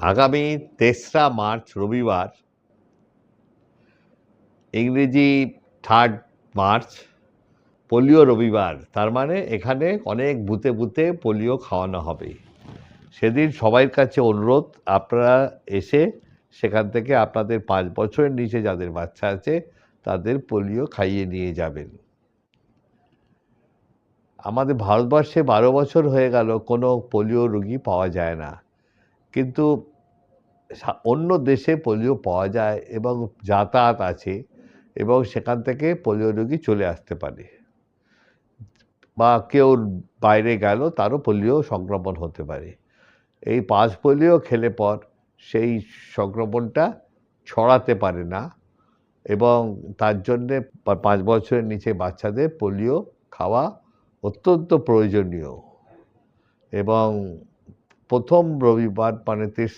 আগামী ৩রা মার্চ রবিবার, ইংরেজি 3rd মার্চ পোলিও রবিবার। তার মানে এখানে অনেক বুথে বুথে পোলিও খাওয়ানো হবে। সেদিন সবার কাছে অনুরোধ, আপনারা এসে সেখান থেকে আপনাদের 5 বছরের নিচে যাদের বাচ্চা আছে তাদের পোলিও খাইয়ে নিয়ে যাবেন। আমাদের ভারতবর্ষে 12 বছর হয়ে গেল কোনো পোলিও রোগী পাওয়া যায় না, কিন্তু অন্য দেশে পোলিও পাওয়া যায় এবং যাতায়াত আছে, এবং সেখান থেকে পোলিও রোগী চলে আসতে পারে, বা কেউ বাইরে গেল তারও পোলিও সংক্রমণ হতে পারে। এই পাস পোলিও খেলে পর সেই সংক্রমণটা ছড়াতে পারে না, এবং তার জন্যে 5 বছরের নিচে বাচ্চাদের পোলিও খাওয়া অত্যন্ত প্রয়োজনীয়। এবং প্রথম রবিবার মানে